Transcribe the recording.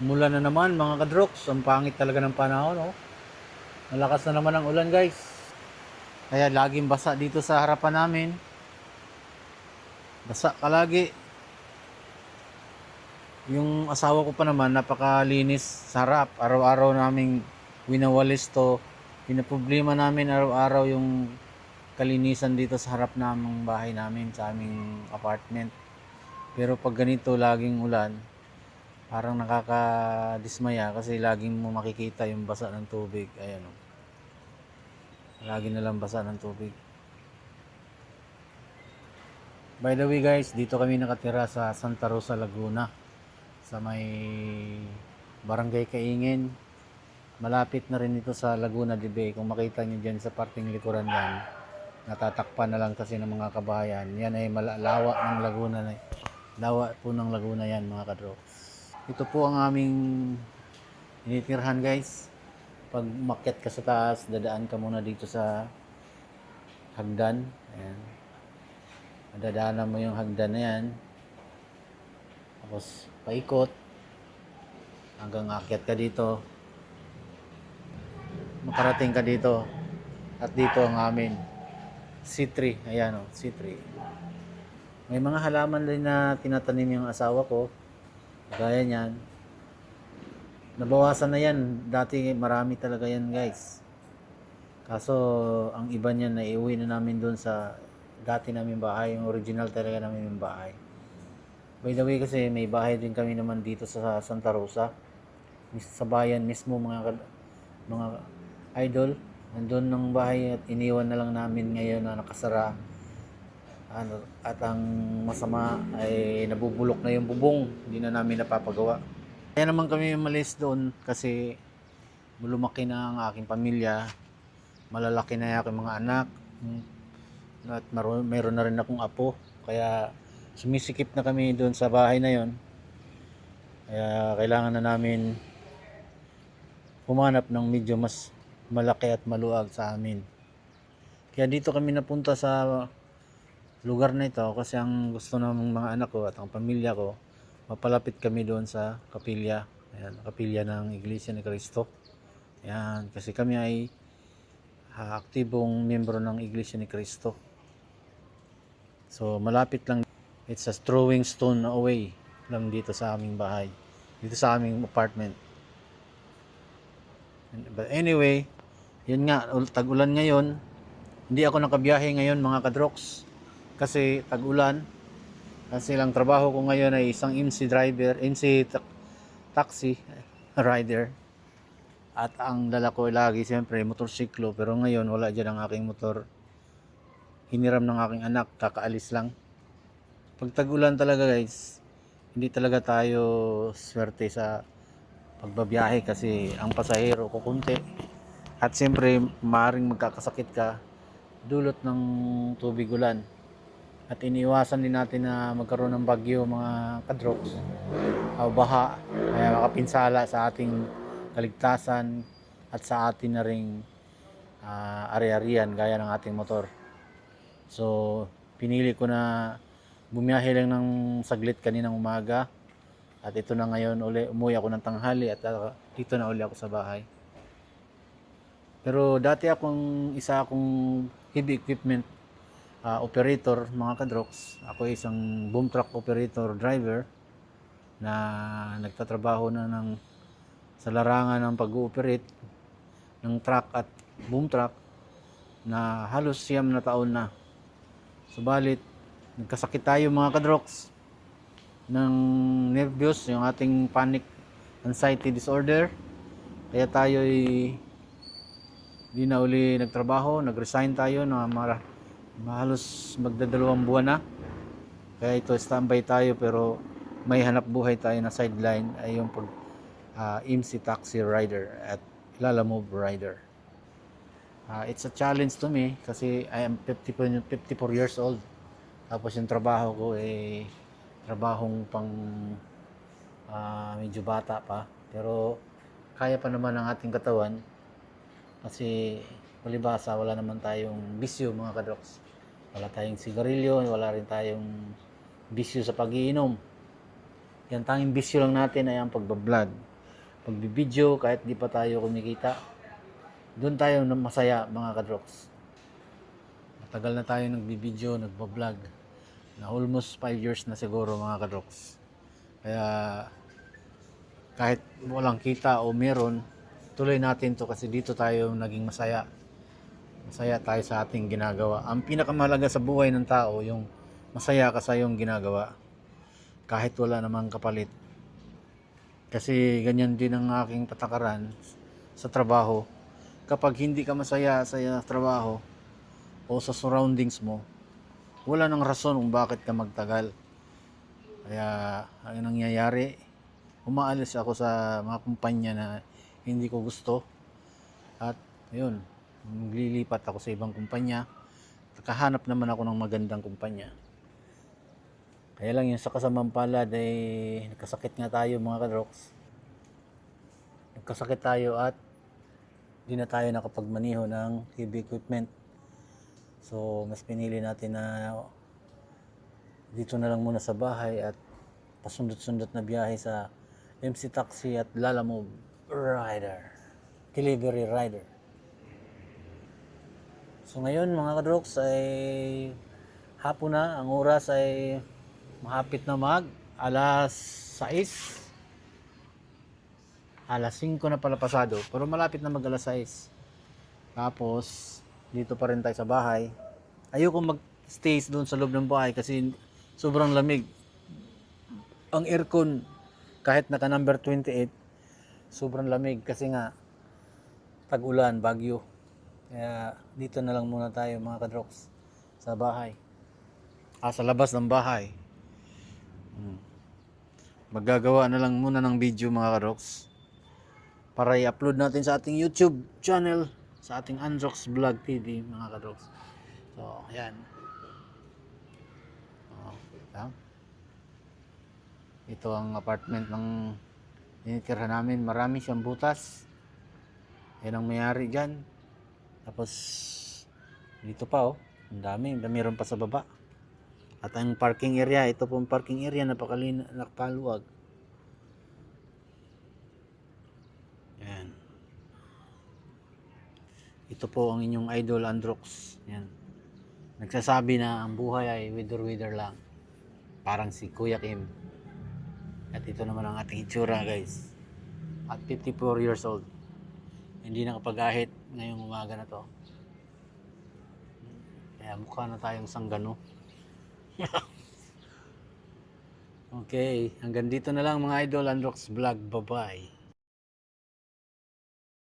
Umulan na naman mga kadroks. Ang pangit talaga ng panahon, oh. Malakas na naman ang ulan, guys. Kaya laging basa dito sa harapan namin. Basa ka lagi. Yung asawa ko pa naman, napakalinis sa harap. Araw-araw naming winawalis to. Pinaproblema namin araw-araw yung kalinisan dito sa harap naming bahay namin, sa aming apartment. Pero pag ganito, laging ulan, parang nakakadismaya kasi laging mo makikita yung basa ng tubig. Ayan, oh. Lagi na lang basa ng tubig. By the way guys, dito kami nakatira sa Santa Rosa, Laguna. Sa may Barangay Kaingin. Malapit na rin ito sa Laguna de Bay. Kung makita nyo dyan sa parting likuran yan, natatakpan na lang kasi ng mga kabahayan. Yan ay lawa ng Laguna na. Lawa po ng Laguna yan mga kadroks. Ito po ang aming initirhan guys. Pag makyat ka sa taas, dadaan ka muna dito sa hagdan. Ayan. Dadaanan mo yung hagdan na yan. Tapos paikot hanggang akyat ka dito. Makarating ka dito. At dito ang amin. C3. Ayan o, C3. May mga halaman din na tinatanim yung asawa ko. Gaya niyan. Nabawasan na yan. Dati marami talaga yan guys. Kaso ang iba niyan na iuwi na namin doon sa dati namin bahay. Yung original talaga namin yung bahay. By the way kasi may bahay din kami naman dito sa Santa Rosa. Sa bayan mismo mga idol. Nandun ng bahay at iniwan na lang namin ngayon na nakasara. At ang masama ay nabubulok na yung bubong. Hindi na namin napapagawa. Kaya naman kami umalis doon kasi lumaki na ang aking pamilya. Malalaki na yung aking mga anak. At meron na rin akong apo. Kaya sumisikip na kami doon sa bahay na yon. Kaya kailangan na namin humanap ng medyo mas malaki at maluwag sa amin. Kaya dito kami napunta sa lugar na ito kasi ang gusto ng mga anak ko at ang pamilya ko, mapalapit kami doon sa kapilya. Ayan, kapilya ng Iglesia ni Cristo. Ayan, kasi kami ay aktibong miyembro ng Iglesia ni Cristo. So malapit lang, it's a throwing stone away lang dito sa aming bahay, dito sa aming apartment. But anyway, yun nga, tag-ulan ngayon. Hindi ako nakabiyahe ngayon mga kadroks kasi tag-ulan. Kasi lang trabaho ko ngayon ay isang MC driver, taxi rider. At ang dala ko lagi siyempre motorsiklo, pero ngayon wala dyan ang aking motor. Hiniram ng aking anak, kakaalis lang. Pag tag-ulan talaga guys, hindi talaga tayo swerte sa pagbabiyahe kasi ang pasahero kukunti. At siyempre maaaring magkakasakit ka dulot ng tubig ulan. At iniiwasan din natin na magkaroon ng bagyo mga kadroks o baha, kaya makapinsala sa ating kaligtasan at sa atin na ring ari-arian gaya ng ating motor. So pinili ko na bumiyahe lang ng saglit kaninang umaga at ito na ngayon umuwi ako ng tanghali at dito na uli ako sa bahay. Pero dati isa akong heavy equipment operator mga kadroks. Ako ay isang boom truck operator driver na nagtatrabaho na sa larangan ng pag-ooperate ng truck at boom truck na halos 9 na taon na. Subalit nagkasakit tayo mga kadroks ng nervyos, yung ating panic anxiety disorder. Kaya tayo ay di na uli nagtrabaho, nag-resign tayo na halos magdadalawang buwan na. Kaya ito standby tayo pero may hanap buhay tayo na sideline ay yung MC taxi rider at Lalamove rider. It's a challenge to me kasi I am 54 years old. Tapos yung trabaho ko ay trabahong pang medyo bata pa. Pero kaya pa naman ang ating katawan kasi palibasa wala naman tayong bisyo mga kadroks. Wala tayong sigarilyo, wala rin tayong bisyo sa pag-iinom. Yan, tanging bisyo lang natin ay ang pagbablog. pagbibideo kahit di pa tayo kumikita. Doon tayo na masaya mga kadroks. Matagal na tayo nagbibideo, nagbablog. Na almost 5 years na siguro mga kadroks. Kaya kahit walang kita o meron, tuloy natin to kasi dito tayo naging masaya. Masaya tayo sa ating ginagawa. Ang pinakamahalaga sa buhay ng tao, yung masaya ka sa iyong ginagawa. Kahit wala namang kapalit. Kasi ganyan din ang aking patakaran sa trabaho. Kapag hindi ka masaya sa trabaho o sa surroundings mo, wala nang rason kung bakit ka magtagal. Kaya ang nangyayari, umaalis ako sa mga kumpanya na hindi ko gusto. At yun, maglilipat ako sa ibang kumpanya. Nakahanap naman ako ng magandang kumpanya. Kaya lang yung sa kasamang palad ay nagkasakit nga tayo mga kadroks. Nagkasakit tayo at di na tayo nakapagmaniho ng heavy equipment. So mas pinili natin na dito na lang muna sa bahay at pasundot-sundot na biyahe sa MC Taxi at Lalamove Rider, Delivery Rider. So ngayon mga kadroks ay hapon na, ang oras ay mahapit na alas 6. Alas 5 na pala pasado, pero malapit na alas 6. Tapos dito pa rin tayo sa bahay. Ayoko mag-stay doon sa loob ng bahay kasi sobrang lamig. Ang aircon kahit naka number 28, sobrang lamig kasi nga tag-ulan, bagyo. Kaya dito na lang muna tayo mga kadroks sa bahay. Sa labas ng bahay. Maggagawa na lang muna ng video mga kadroks para i-upload natin sa ating YouTube channel, sa ating Androx Vlog TV mga kadroks. So, ayan. Ito ang apartment ng tinitirhan namin. Marami siyang butas. Yan ang mayari dyan. Tapos dito pa ang dami. Meron pa sa baba. At ang parking area, ito pong parking area, napakaluwag. Yan. Ito po ang inyong idol Androx. Yan. Nagsasabi na ang buhay ay wither lang. Parang si Kuya Kim. At ito naman ang ating itsura guys. At 54 years old. Hindi nakapag-ahit ngayong umaga na to. Kaya mukha na tayong sanggano. Okay, hanggang dito na lang mga idol, Androx Vlog. Bye-bye.